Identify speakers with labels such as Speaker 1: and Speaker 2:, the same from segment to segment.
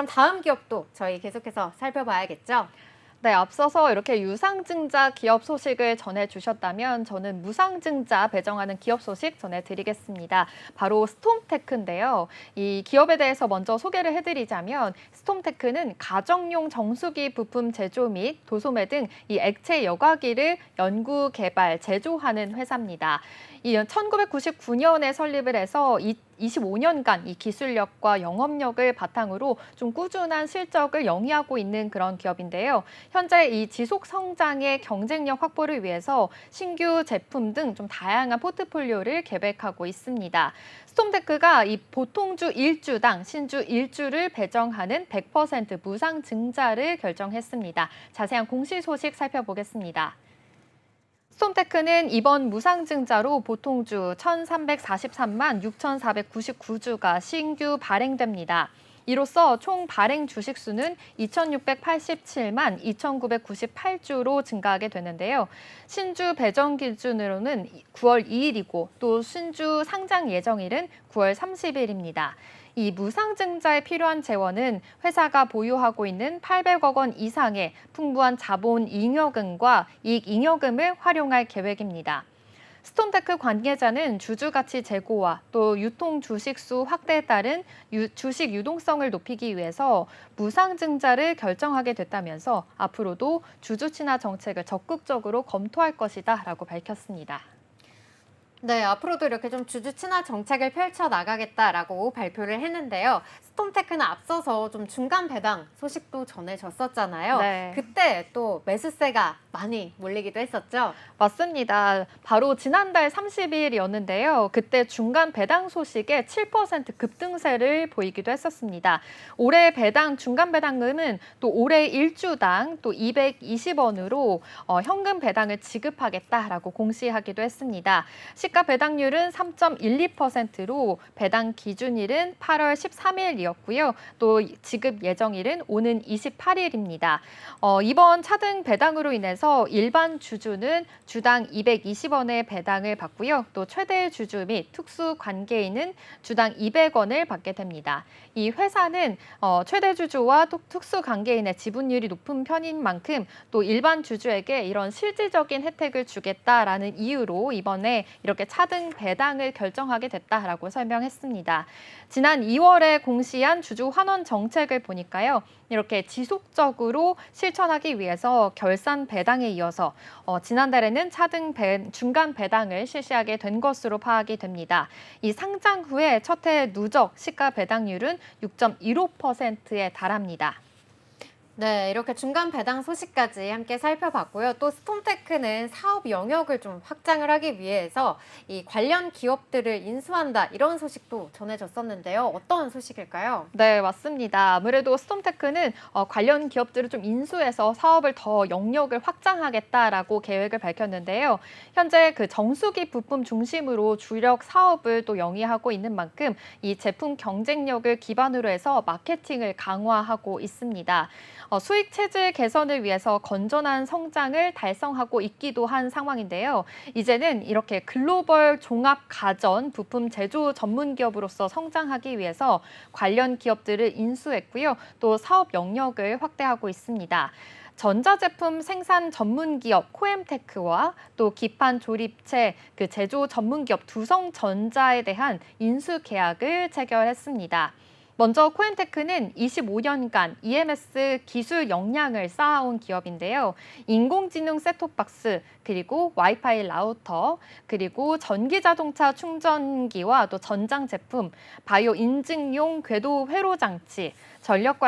Speaker 1: 그럼 다음 기업도 저희 계속해서 살펴봐야겠죠?
Speaker 2: 네, 앞서서 이렇게 유상증자 기업 소식을 전해주셨다면 저는 무상증자 배정하는 기업 소식 전해드리겠습니다. 바로 스톰테크인데요. 이 기업에 대해서 먼저 소개를 해드리자면 스톰테크는 가정용 정수기 부품 제조 및 도소매 등 이 액체 여과기를 연구, 개발, 제조하는 회사입니다. 이 1999년에 설립을 해서 25년간 이 기술력과 영업력을 바탕으로 좀 꾸준한 실적을 영위하고 있는 그런 기업인데요. 현재 이 지속 성장의 경쟁력 확보를 위해서 신규 제품 등 좀 다양한 포트폴리오를 계획하고 있습니다. 스톰테크가 이 보통주 1주당 신주 1주를 배정하는 100% 무상 증자를 결정했습니다. 자세한 공시 소식 살펴보겠습니다. 스톰테크는 이번 무상증자로 보통주 1,343만 6,499주가 신규 발행됩니다. 이로써 총 발행 주식수는 2,687만 2,998주로 증가하게 되는데요. 신주 배정 기준으로는 9월 2일이고 또 신주 상장 예정일은 9월 30일입니다. 이 무상증자에 필요한 재원은 회사가 보유하고 있는 800억 원 이상의 풍부한 자본 잉여금과 이익 잉여금을 활용할 계획입니다. 스톰테크 관계자는 주주 가치 제고와 또 유통 주식수 확대에 따른 주식 유동성을 높이기 위해서 무상증자를 결정하게 됐다면서 앞으로도 주주 친화 정책을 적극적으로 검토할 것이다라고 밝혔습니다.
Speaker 1: 네, 앞으로도 이렇게 좀 주주 친화 정책을 펼쳐 나가겠다라고 발표를 했는데요. 스톰테크는 앞서서 좀 중간 배당 소식도 전해졌었잖아요.
Speaker 2: 네.
Speaker 1: 그때 또 매수세가 많이 몰리기도 했었죠.
Speaker 2: 맞습니다. 바로 지난달 30일이었는데요. 그때 중간 배당 소식에 7% 급등세를 보이기도 했었습니다. 올해 배당 중간 배당금은 또 올해 1주당 또 220원으로 현금 배당을 지급하겠다라고 공시하기도 했습니다. 시가 배당률은 3.12%로 배당 기준일은 8월 13일이었고요. 또 지급 예정일은 오는 28일입니다. 이번 차등 배당으로 인해서 일반 주주는 주당 220원의 배당을 받고요. 또 최대 주주 및 특수 관계인은 주당 200원을 받게 됩니다. 이 회사는 최대 주주와 특수 관계인의 지분율이 높은 편인 만큼 또 일반 주주에게 이런 실질적인 혜택을 주겠다라는 이유로 이번에 이렇게 차등 배당을 결정하게 됐다라고 설명했습니다. 지난 2월에 공시한 주주 환원 정책을 보니까요. 이렇게 지속적으로 실천하기 위해서 결산 배당에 이어서 지난달에는 차등 중간 배당을 실시하게 된 것으로 파악이 됩니다. 이 상장 후에 첫 해 누적 시가 배당률은 6.15%에 달합니다.
Speaker 1: 네, 이렇게 중간 배당 소식까지 함께 살펴봤고요. 또 스톰테크는 사업 영역을 좀 확장을 하기 위해서 이 관련 기업들을 인수한다 이런 소식도 전해졌었는데요. 어떤 소식일까요?
Speaker 2: 네, 맞습니다. 아무래도 스톰테크는 관련 기업들을 좀 인수해서 사업을 더 영역을 확장하겠다라고 계획을 밝혔는데요. 현재 그 정수기 부품 중심으로 주력 사업을 또 영위하고 있는 만큼 이 제품 경쟁력을 기반으로 해서 마케팅을 강화하고 있습니다. 수익 체질 개선을 위해서 건전한 성장을 달성하고 있기도 한 상황인데요. 이제는 이렇게 글로벌 종합 가전 부품 제조 전문 기업으로서 성장하기 위해서 관련 기업들을 인수했고요. 또 사업 영역을 확대하고 있습니다. 전자제품 생산 전문 기업 코엠테크와 또 기판 조립체 그 제조 전문 기업 두성전자에 대한 인수 계약을 체결했습니다. 먼저 코엠테크는 25년간 EMS 기술 역량을 쌓아온 기업인데요. 인공지능 셋톱박스, 그리고 와이파이 라우터, 그리고 전기자동차 충전기와 또 전장 제품, 바이오 인증용 궤도 회로 장치, 전력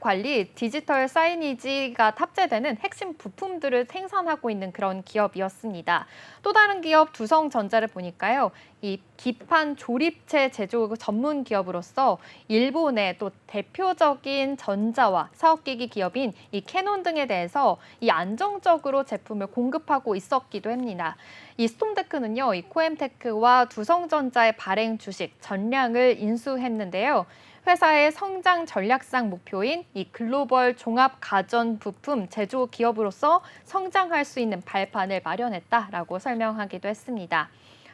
Speaker 2: 관리, 디지털 사이니지가 탑재되는 핵심 부품들을 생산하고 있는 그런 기업이었습니다. 또 다른 기업 두성전자를 보니까요. 이 기판 조립체 제조 전문 기업으로서 일본의 또 대표적인 전자와 사업기기 기업인 이 캐논 등에 대해서 이 안정적으로 제품을 공급하고 있었기도 합니다. 이 스톰테크는요, 이 코엠테크와 두성전자의 발행 주식 전량을 인수했는데요. 회사의 성장 전략상 목표인 이 글로벌 종합 가전 부품 제조 기업으로서 성장할 수 있는 발판을 마련했다라고 설명하기도 했습니다.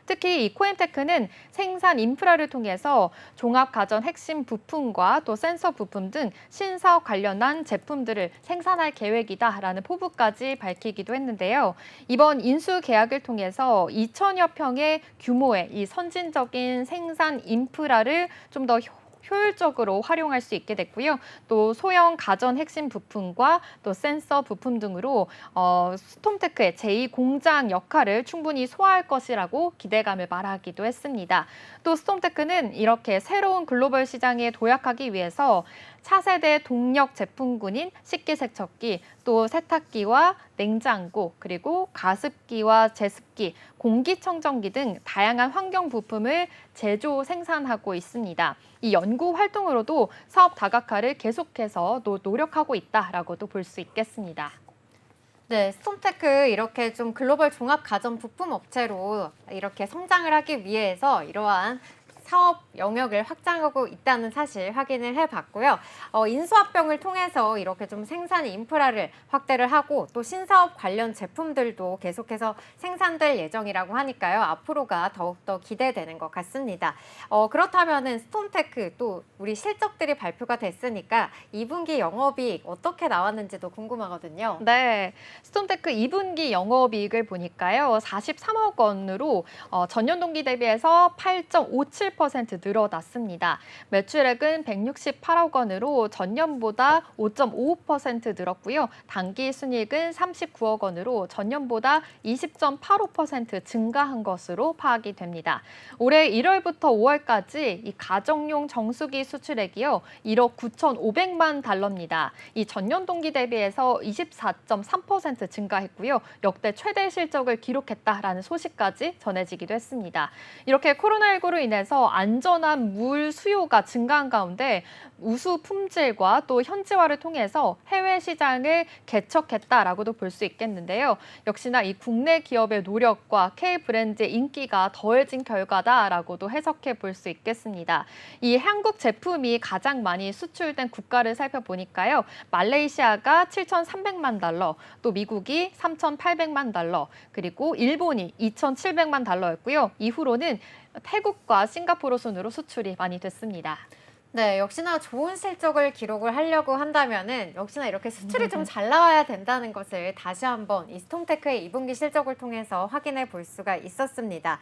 Speaker 2: 특히 이 코엠테크는 생산 인프라를 통해서 종합 가전 핵심 부품과 또 센서 부품 등 신사업 관련한 제품들을 생산할 계획이다라는 포부까지 밝히기도 했는데요. 이번 인수 계약을 통해서 2천여 평의 규모의 이 선진적인 생산 인프라를 좀 더 효율적으로 활용할 수 있게 됐고요. 또 소형 가전 핵심 부품과 또 센서 부품 등으로 스톰테크의 제2공장 역할을 충분히 소화할 것이라고 기대감을 말하기도 했습니다. 또 스톰테크는 이렇게 새로운 글로벌 시장에 도약하기 위해서 차세대 동력 제품군인 식기세척기, 또 세탁기와 냉장고, 그리고 가습기와 제습기, 공기청정기 등 다양한 환경 부품을 제조 생산하고 있습니다. 이 연구 활동으로도 사업 다각화를 계속해서 또 노력하고 있다라고도 볼 수 있겠습니다.
Speaker 1: 네, 스톰테크 이렇게 좀 글로벌 종합 가전 부품 업체로 이렇게 성장을 하기 위해서 이러한 사업 영역을 확장하고 있다는 사실 확인을 해봤고요. 인수합병을 통해서 이렇게 좀 생산 인프라를 확대를 하고 또 신사업 관련 제품들도 계속해서 생산될 예정이라고 하니까요. 앞으로가 더욱더 기대되는 것 같습니다. 그렇다면은 스톰테크 또 우리 실적들이 발표가 됐으니까 2분기 영업이익 어떻게 나왔는지도 궁금하거든요.
Speaker 2: 네, 스톰테크 2분기 영업이익을 보니까요. 43억 원으로 전년 동기 대비해서 8.57% 늘어났습니다. 매출액은 168억 원으로 전년보다 5.55% 늘었고요. 당기 순이익은 39억 원으로 전년보다 20.85% 증가한 것으로 파악이 됩니다. 올해 1월부터 5월까지 이 가정용 정수기 수출액이요. 1억 9,500만 달러입니다. 이 전년 동기 대비해서 24.3% 증가했고요. 역대 최대 실적을 기록했다라는 소식까지 전해지기도 했습니다. 이렇게 코로나19로 인해서 안전한 물 수요가 증가한 가운데 우수 품질과 또 현지화를 통해서 해외 시장을 개척했다라고도 볼 수 있겠는데요. 역시나 이 국내 기업의 노력과 K 브랜드의 인기가 더해진 결과다라고도 해석해 볼 수 있겠습니다. 이 한국 제품이 가장 많이 수출된 국가를 살펴보니까요. 말레이시아가 7,300만 달러, 또 미국이 3,800만 달러, 그리고 일본이 2,700만 달러였고요. 이후로는 태국과 싱가포르 순으로 수출이 많이 됐습니다.
Speaker 1: 네, 역시나 좋은 실적을 기록을 하려고 한다면은 역시나 이렇게 수출이 좀 잘 나와야 된다는 것을 다시 한번 이 스톰테크의 2분기 실적을 통해서 확인해 볼 수가 있었습니다.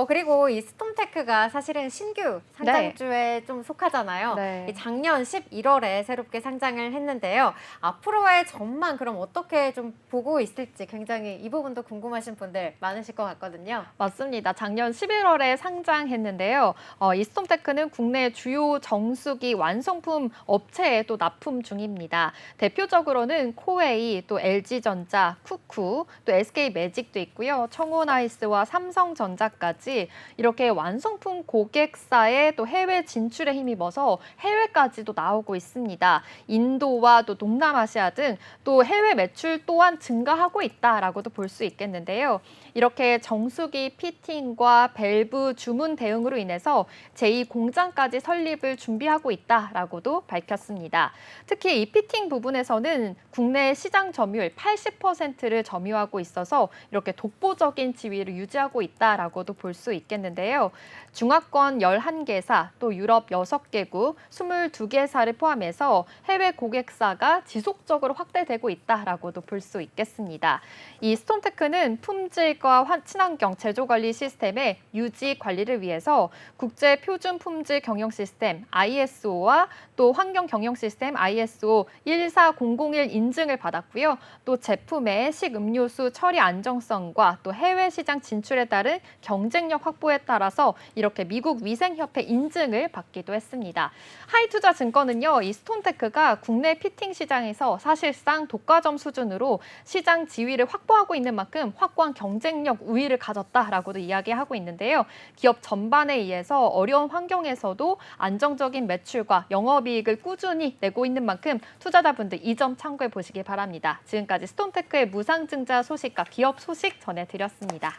Speaker 1: 그리고 이 스톰테크가 사실은 신규 상장주에 좀 속하잖아요.
Speaker 2: 네.
Speaker 1: 이 작년 11월에 새롭게 상장을 했는데요. 앞으로의 전망 그럼 어떻게 좀 보고 있을지 굉장히 이 부분도 궁금하신 분들 많으실 것 같거든요.
Speaker 2: 맞습니다. 작년 11월에 상장했는데요. 이 스톰테크는 국내 주요 정수기 완성품 업체에 또 납품 중입니다. 대표적으로는 코웨이, 또 LG전자, 쿠쿠, 또 SK매직도 있고요. 청혼아이스와 삼성전자까지 이렇게 완성품 고객사에 또 해외 진출에 힘입어서 해외까지도 나오고 있습니다. 인도와 또 동남아시아 등 또 해외 매출 또한 증가하고 있다라고도 볼 수 있겠는데요. 이렇게 정수기 피팅과 밸브 주문 대응으로 인해서 제2공장까지 설립을 준비하고 있다라고도 밝혔습니다. 특히 이 피팅 부분에서는 국내 시장 점유율 80%를 점유하고 있어서 이렇게 독보적인 지위를 유지하고 있다라고도 볼 수 있겠는데요. 중화권 11개사, 또 유럽 6개국, 22개사를 포함해서 해외 고객사가 지속적으로 확대되고 있다라고도 볼 수 있겠습니다. 이 스톰테크는 품질과 친환경 제조 관리 시스템의 유지 관리를 위해서 국제 표준 품질 경영 시스템 ISO와 또 환경 경영 시스템 ISO 14001 인증을 받았고요. 또 제품의 식음료수 처리 안정성과 또 해외 시장 진출에 따른 경쟁력 확보에 따라서 이렇게 미국 위생협회 인증을 받기도 했습니다. 하이투자증권은요, 이 스톰테크가 국내 피팅 시장에서 사실상 독과점 수준으로 시장 지위를 확보하고 있는 만큼 확고한 경쟁력 우위를 가졌다라고도 이야기하고 있는데요. 기업 전반에 의해서 어려운 환경에서도 안정적인 매출과 영업이익을 꾸준히 내고 있는 만큼 투자자분들 이 점 참고해 보시기 바랍니다. 지금까지 스톰테크의 무상증자 소식과 기업 소식 전해드렸습니다.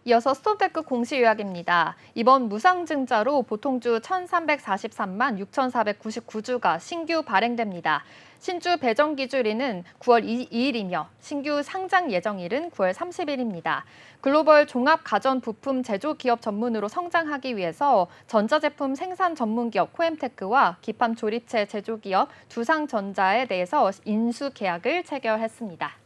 Speaker 2: 이어서 스톰테크 공시 요약입니다. 이번 무상증자로 보통주 1,343만 6,499주가 신규 발행됩니다. 신주 배정 기준일은 9월 2일이며 신규 상장 예정일은 9월 30일입니다. 글로벌 종합 가전 부품 제조 기업 전문으로 성장하기 위해서 전자제품 생산 전문 기업 코엠테크와 기판 조립체 제조 기업 두상전자에 대해서 인수 계약을 체결했습니다.